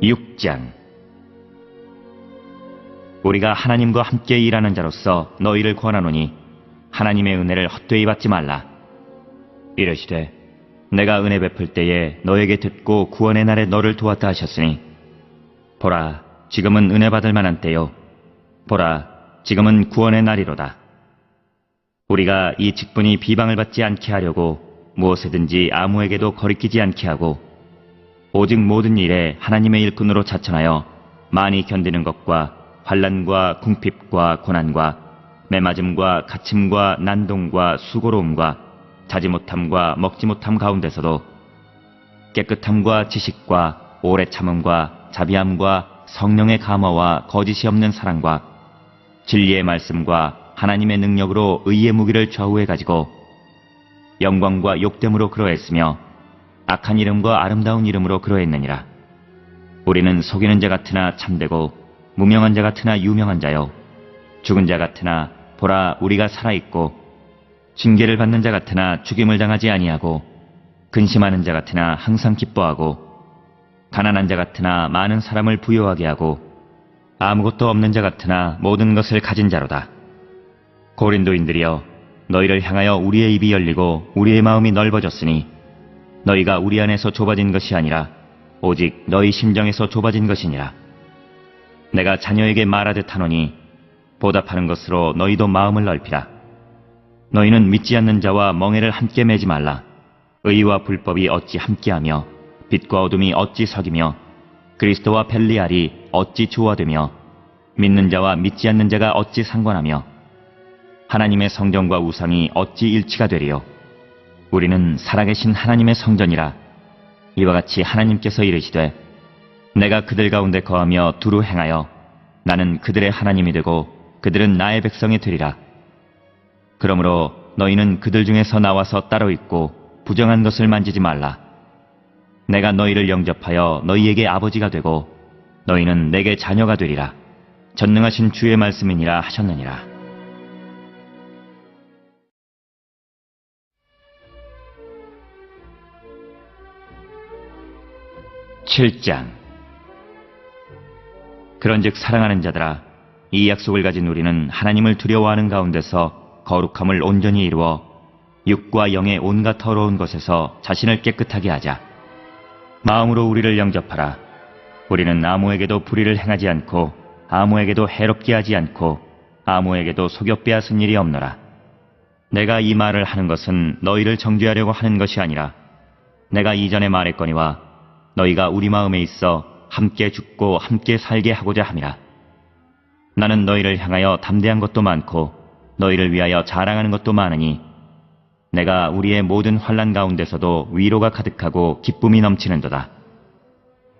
6장. 우리가 하나님과 함께 일하는 자로서 너희를 권하노니 하나님의 은혜를 헛되이 받지 말라. 이르시되 내가 은혜 베풀 때에 너에게 듣고 구원의 날에 너를 도왔다 하셨으니 보라 지금은 은혜 받을 만한 때요 보라 지금은 구원의 날이로다. 우리가 이 직분이 비방을 받지 않게 하려고 무엇이든지 아무에게도 거리끼지 않게 하고 오직 모든 일에 하나님의 일꾼으로 자천하여 많이 견디는 것과 환난과 궁핍과 고난과 매맞음과 갇힘과 난동과 수고로움과 자지 못함과 먹지 못함 가운데서도 깨끗함과 지식과 오래 참음과 자비함과 성령의 감화와 거짓이 없는 사랑과 진리의 말씀과 하나님의 능력으로 의의 무기를 좌우해 가지고 영광과 욕됨으로 그러했으며 악한 이름과 아름다운 이름으로 그러했느니라. 우리는 속이는 자 같으나 참되고 무명한 자 같으나 유명한 자요 죽은 자 같으나 보라 우리가 살아있고 징계를 받는 자 같으나 죽임을 당하지 아니하고 근심하는 자 같으나 항상 기뻐하고 가난한 자 같으나 많은 사람을 부요하게 하고 아무것도 없는 자 같으나 모든 것을 가진 자로다. 고린도인들이여 너희를 향하여 우리의 입이 열리고 우리의 마음이 넓어졌으니 너희가 우리 안에서 좁아진 것이 아니라 오직 너희 심정에서 좁아진 것이니라. 내가 자녀에게 말하듯 하노니 보답하는 것으로 너희도 마음을 넓히라. 너희는 믿지 않는 자와 멍에를 함께 매지 말라. 의와 불법이 어찌 함께하며 빛과 어둠이 어찌 섞이며 그리스도와 벨리알이 어찌 조화되며 믿는 자와 믿지 않는 자가 어찌 상관하며 하나님의 성전과 우상이 어찌 일치가 되리요. 우리는 살아계신 하나님의 성전이라. 이와 같이 하나님께서 이르시되 내가 그들 가운데 거하며 두루 행하여 나는 그들의 하나님이 되고 그들은 나의 백성이 되리라. 그러므로 너희는 그들 중에서 나와서 따로 있고 부정한 것을 만지지 말라. 내가 너희를 영접하여 너희에게 아버지가 되고 너희는 내게 자녀가 되리라. 전능하신 주의 말씀이니라 하셨느니라. 7장. 그런즉 사랑하는 자들아 이 약속을 가진 우리는 하나님을 두려워하는 가운데서 거룩함을 온전히 이루어 육과 영의 온갖 더러운 것에서 자신을 깨끗하게 하자. 마음으로 우리를 영접하라. 우리는 아무에게도 불의를 행하지 않고 아무에게도 해롭게 하지 않고 아무에게도 속여 빼앗은 일이 없노라. 내가 이 말을 하는 것은 너희를 정죄하려고 하는 것이 아니라 내가 이전에 말했거니와 너희가 우리 마음에 있어 함께 죽고 함께 살게 하고자 함이라. 나는 너희를 향하여 담대한 것도 많고 너희를 위하여 자랑하는 것도 많으니 내가 우리의 모든 환난 가운데서도 위로가 가득하고 기쁨이 넘치는도다.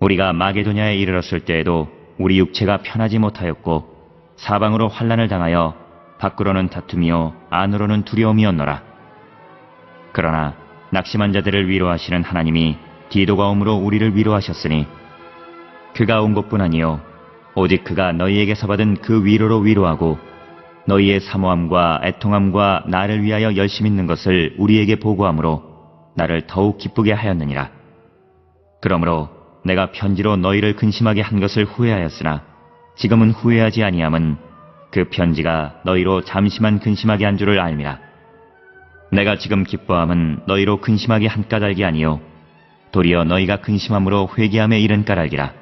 우리가 마게도냐에 이르렀을 때에도 우리 육체가 편하지 못하였고 사방으로 환난을 당하여 밖으로는 다툼이요 안으로는 두려움이었노라. 그러나 낙심한 자들을 위로하시는 하나님이 디도가 오므로 우리를 위로하셨으니 그가 온 것뿐 아니요 오직 그가 너희에게서 받은 그 위로로 위로하고 너희의 사모함과 애통함과 나를 위하여 열심 있는 것을 우리에게 보고함으로 나를 더욱 기쁘게 하였느니라. 그러므로 내가 편지로 너희를 근심하게 한 것을 후회하였으나 지금은 후회하지 아니함은 그 편지가 너희로 잠시만 근심하게 한 줄을 알미라. 내가 지금 기뻐함은 너희로 근심하게 한 까닭이 아니요 도리어 너희가 근심함으로 회개함에 이른 까닭이라.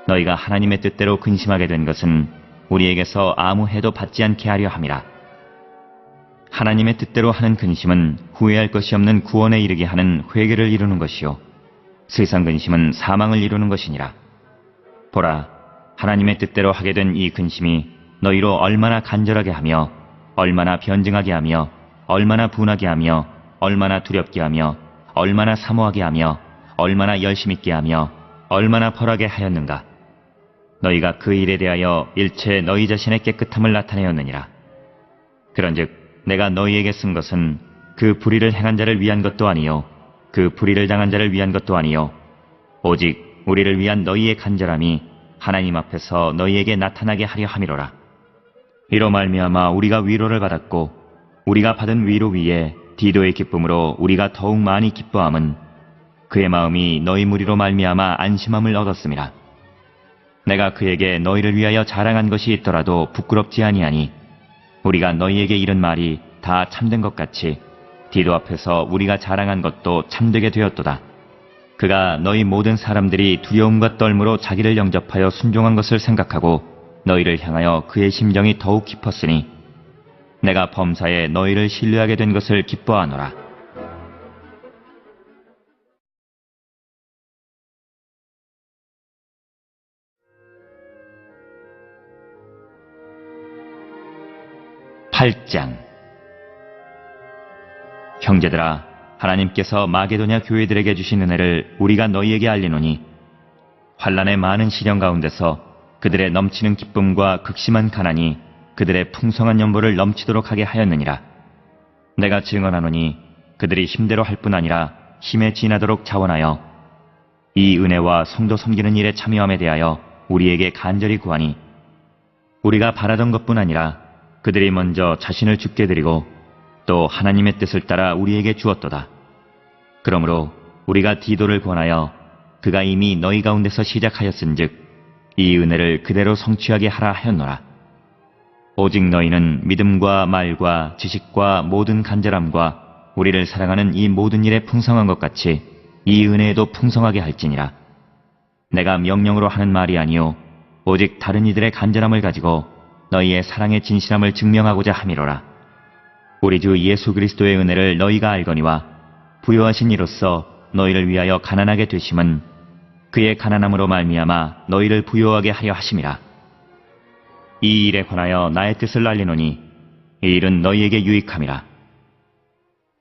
너희가 하나님의 뜻대로 근심하게 된 것은 우리에게서 아무 해도 받지 않게 하려 함이라. 하나님의 뜻대로 하는 근심은 후회할 것이 없는 구원에 이르게 하는 회개를 이루는 것이요 세상 근심은 사망을 이루는 것이니라. 보라, 하나님의 뜻대로 하게 된 이 근심이 너희로 얼마나 간절하게 하며 얼마나 변증하게 하며 얼마나 분하게 하며 얼마나 두렵게 하며 얼마나 사모하게 하며 얼마나 열심 있게 하며 얼마나 벌하게 하였는가. 너희가 그 일에 대하여 일체 너희 자신의 깨끗함을 나타내었느니라. 그런즉 내가 너희에게 쓴 것은 그 불의를 행한 자를 위한 것도 아니요 그 불의를 당한 자를 위한 것도 아니요 오직 우리를 위한 너희의 간절함이 하나님 앞에서 너희에게 나타나게 하려 함이로라. 이로 말미암아 우리가 위로를 받았고 우리가 받은 위로 위에 디도의 기쁨으로 우리가 더욱 많이 기뻐함은 그의 마음이 너희 무리로 말미암아 안심함을 얻었음이라. 내가 그에게 너희를 위하여 자랑한 것이 있더라도 부끄럽지 아니하니 우리가 너희에게 이른 말이 다 참된 것 같이 디도 앞에서 우리가 자랑한 것도 참되게 되었도다. 그가 너희 모든 사람들이 두려움과 떨므로 자기를 영접하여 순종한 것을 생각하고 너희를 향하여 그의 심정이 더욱 깊었으니 내가 범사에 너희를 신뢰하게 된 것을 기뻐하노라. (8장) 형제들아, 하나님께서 마게도냐 교회들에게 주신 은혜를 우리가 너희에게 알리노니 환난의 많은 시련 가운데서 그들의 넘치는 기쁨과 극심한 가난이 그들의 풍성한 연보를 넘치도록 하게 하였느니라. 내가 증언하노니 그들이 힘대로 할 뿐 아니라 힘에 지나도록 자원하여 이 은혜와 성도 섬기는 일에 참여함에 대하여 우리에게 간절히 구하니 우리가 바라던 것뿐 아니라 그들이 먼저 자신을 죽게 드리고 또 하나님의 뜻을 따라 우리에게 주었도다. 그러므로 우리가 디도를 권하여 그가 이미 너희 가운데서 시작하였은즉 이 은혜를 그대로 성취하게 하라 하였노라. 오직 너희는 믿음과 말과 지식과 모든 간절함과 우리를 사랑하는 이 모든 일에 풍성한 것 같이 이 은혜에도 풍성하게 할지니라. 내가 명령으로 하는 말이 아니요 오직 다른 이들의 간절함을 가지고 너희의 사랑의 진실함을 증명하고자 함이로라. 우리 주 예수 그리스도의 은혜를 너희가 알거니와 부요하신 이로써 너희를 위하여 가난하게 되심은 그의 가난함으로 말미암아 너희를 부요하게 하려 하심이라. 이 일에 관하여 나의 뜻을 알리노니 이 일은 너희에게 유익함이라.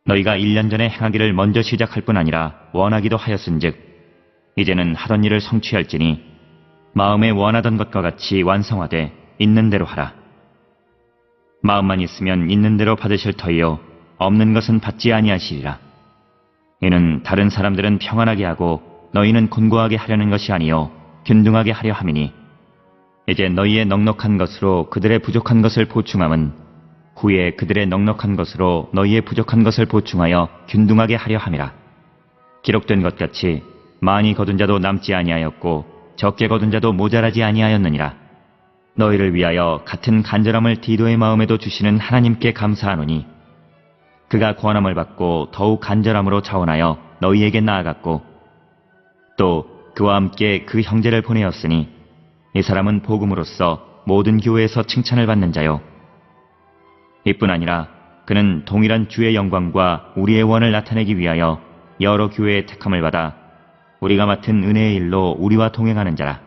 너희가 1년 전에 행하기를 먼저 시작할 뿐 아니라 원하기도 하였은즉 이제는 하던 일을 성취할지니 마음에 원하던 것과 같이 완성하되 있는 대로 하라. 마음만 있으면 있는 대로 받으실 터이요 없는 것은 받지 아니하시리라. 이는 다른 사람들은 평안하게 하고 너희는 곤고하게 하려는 것이 아니요 균등하게 하려 함이니 이제 너희의 넉넉한 것으로 그들의 부족한 것을 보충함은 후에 그들의 넉넉한 것으로 너희의 부족한 것을 보충하여 균등하게 하려 함이라. 기록된 것 같이 많이 거둔 자도 남지 아니하였고 적게 거둔 자도 모자라지 아니하였느니라. 너희를 위하여 같은 간절함을 디도의 마음에도 주시는 하나님께 감사하노니 그가 권함을 받고 더욱 간절함으로 자원하여 너희에게 나아갔고 또 그와 함께 그 형제를 보내었으니 이 사람은 복음으로써 모든 교회에서 칭찬을 받는 자요 이뿐 아니라 그는 동일한 주의 영광과 우리의 원을 나타내기 위하여 여러 교회의 택함을 받아 우리가 맡은 은혜의 일로 우리와 동행하는 자라.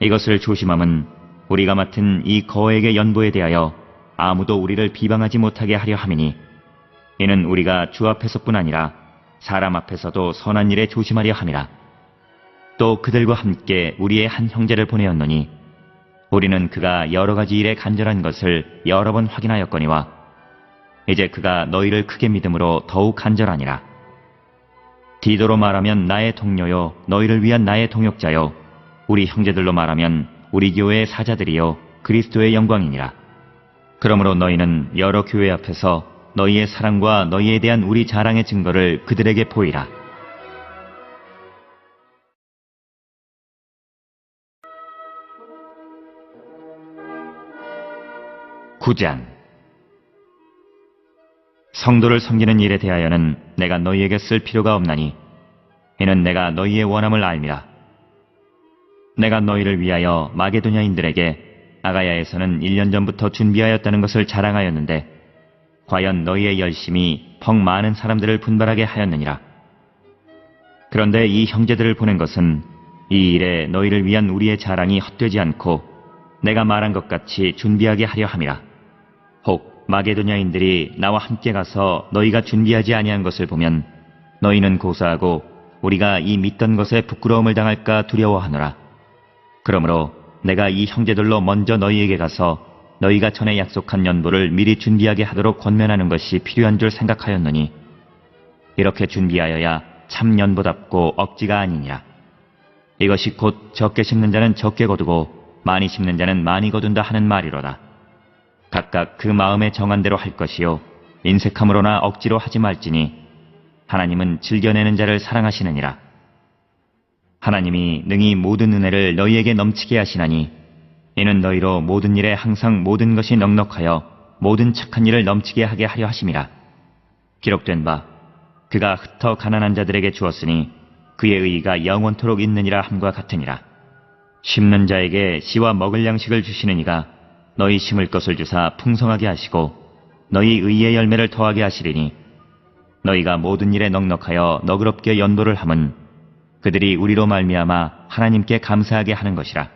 이것을 조심함은 우리가 맡은 이 거액의 연보에 대하여 아무도 우리를 비방하지 못하게 하려 함이니 이는 우리가 주 앞에서뿐 아니라 사람 앞에서도 선한 일에 조심하려 함이라. 또 그들과 함께 우리의 한 형제를 보내었노니 우리는 그가 여러 가지 일에 간절한 것을 여러 번 확인하였거니와 이제 그가 너희를 크게 믿음으로 더욱 간절하니라. 디도로 말하면 나의 동료요 너희를 위한 나의 동역자요 우리 형제들로 말하면 우리 교회의 사자들이요 그리스도의 영광이니라. 그러므로 너희는 여러 교회 앞에서 너희의 사랑과 너희에 대한 우리 자랑의 증거를 그들에게 보이라. (9장) 성도를 섬기는 일에 대하여는 내가 너희에게 쓸 필요가 없나니 이는 내가 너희의 원함을 알미라. 내가 너희를 위하여 마게도냐인들에게 아가야에서는 1년 전부터 준비하였다는 것을 자랑하였는데 과연 너희의 열심이 펑 많은 사람들을 분발하게 하였느니라. 그런데 이 형제들을 보낸 것은 이 일에 너희를 위한 우리의 자랑이 헛되지 않고 내가 말한 것 같이 준비하게 하려 함이라. 혹 마게도냐인들이 나와 함께 가서 너희가 준비하지 아니한 것을 보면 너희는 고사하고 우리가 이 믿던 것에 부끄러움을 당할까 두려워하노라. 그러므로 내가 이 형제들로 먼저 너희에게 가서 너희가 전에 약속한 연보를 미리 준비하게 하도록 권면하는 것이 필요한 줄 생각하였노니 이렇게 준비하여야 참 연보답고 억지가 아니니라. 이것이 곧 적게 심는 자는 적게 거두고 많이 심는 자는 많이 거둔다 하는 말이로다. 각각 그 마음에 정한 대로 할 것이요 인색함으로나 억지로 하지 말지니 하나님은 즐겨내는 자를 사랑하시느니라. 하나님이 능히 모든 은혜를 너희에게 넘치게 하시나니 이는 너희로 모든 일에 항상 모든 것이 넉넉하여 모든 착한 일을 넘치게 하게 하려 하심이라. 기록된 바 그가 흩어 가난한 자들에게 주었으니 그의 의의가 영원토록 있느니라 함과 같으니라. 심는 자에게 씨와 먹을 양식을 주시는 이가 너희 심을 것을 주사 풍성하게 하시고 너희 의의 열매를 더하게 하시리니 너희가 모든 일에 넉넉하여 너그럽게 연보를 함은 그들이 우리로 말미암아 하나님께 감사하게 하는 것이라.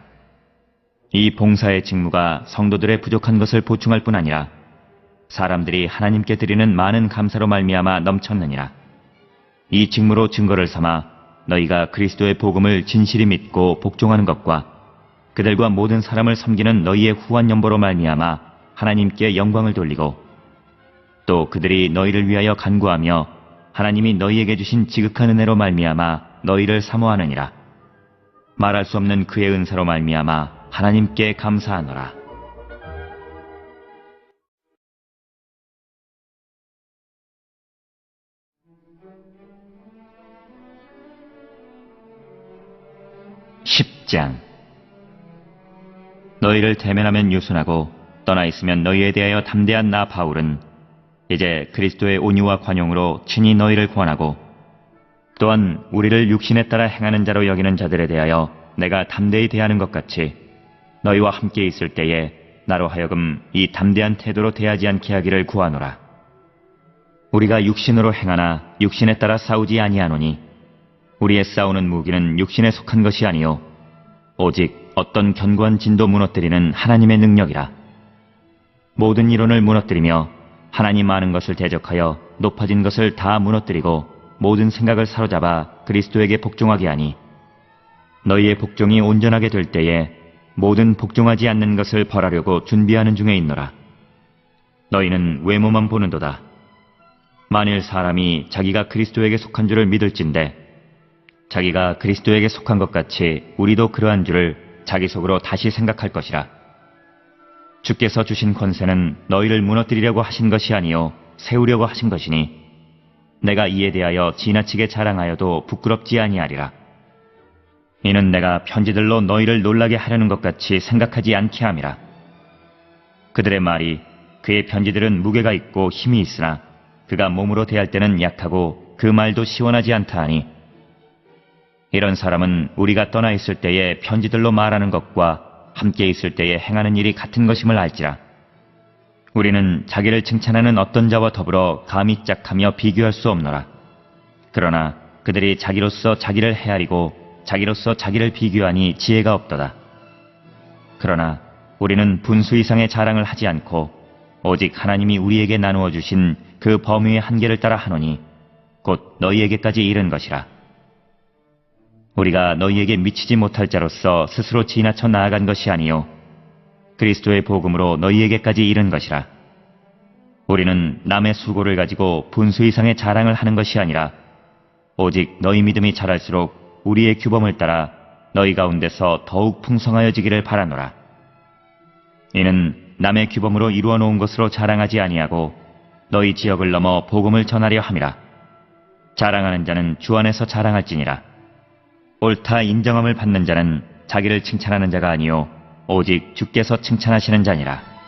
이 봉사의 직무가 성도들의 부족한 것을 보충할 뿐 아니라 사람들이 하나님께 드리는 많은 감사로 말미암아 넘쳤느니라. 이 직무로 증거를 삼아 너희가 그리스도의 복음을 진실히 믿고 복종하는 것과 그들과 모든 사람을 섬기는 너희의 후한 연보로 말미암아 하나님께 영광을 돌리고 또 그들이 너희를 위하여 간구하며 하나님이 너희에게 주신 지극한 은혜로 말미암아 너희를 사모하느니라. 말할 수 없는 그의 은사로 말미암아 하나님께 감사하노라. (10장) 너희를 대면하면 유순하고 떠나 있으면 너희에 대하여 담대한 나 바울은 이제 그리스도의 온유와 관용으로 친히 너희를 권하고 또한 우리를 육신에 따라 행하는 자로 여기는 자들에 대하여 내가 담대히 대하는 것 같이 너희와 함께 있을 때에 나로 하여금 이 담대한 태도로 대하지 않게 하기를 구하노라. 우리가 육신으로 행하나 육신에 따라 싸우지 아니하노니 우리의 싸우는 무기는 육신에 속한 것이 아니요 오직 어떤 견고한 진도 무너뜨리는 하나님의 능력이라. 모든 이론을 무너뜨리며 하나님 많은 것을 대적하여 높아진 것을 다 무너뜨리고 모든 생각을 사로잡아 그리스도에게 복종하게 하니 너희의 복종이 온전하게 될 때에 모든 복종하지 않는 것을 벌하려고 준비하는 중에 있노라. 너희는 외모만 보는도다. 만일 사람이 자기가 그리스도에게 속한 줄을 믿을진대 자기가 그리스도에게 속한 것 같이 우리도 그러한 줄을 자기 속으로 다시 생각할 것이라. 주께서 주신 권세는 너희를 무너뜨리려고 하신 것이 아니요 세우려고 하신 것이니 내가 이에 대하여 지나치게 자랑하여도 부끄럽지 아니하리라. 이는 내가 편지들로 너희를 놀라게 하려는 것 같이 생각하지 않게 함이라. 그들의 말이 그의 편지들은 무게가 있고 힘이 있으나 그가 몸으로 대할 때는 약하고 그 말도 시원하지 않다 하니 이런 사람은 우리가 떠나 있을 때에 편지들로 말하는 것과 함께 있을 때에 행하는 일이 같은 것임을 알지라. 우리는 자기를 칭찬하는 어떤 자와 더불어 감히 짝하며 비교할 수 없노라. 그러나 그들이 자기로서 자기를 헤아리고 자기로서 자기를 비교하니 지혜가 없도다. 그러나 우리는 분수 이상의 자랑을 하지 않고 오직 하나님이 우리에게 나누어 주신 그 범위의 한계를 따라 하노니 곧 너희에게까지 이른 것이라. 우리가 너희에게 미치지 못할 자로서 스스로 지나쳐 나아간 것이 아니요 그리스도의 복음으로 너희에게까지 이른 것이라. 우리는 남의 수고를 가지고 분수 이상의 자랑을 하는 것이 아니라 오직 너희 믿음이 자랄수록 우리의 규범을 따라 너희 가운데서 더욱 풍성하여지기를 바라노라. 이는 남의 규범으로 이루어 놓은 것으로 자랑하지 아니하고 너희 지역을 넘어 복음을 전하려 함이라. 자랑하는 자는 주 안에서 자랑할지니라. 옳다 인정함을 받는 자는 자기를 칭찬하는 자가 아니요 오직 주께서 칭찬하시는 자니라.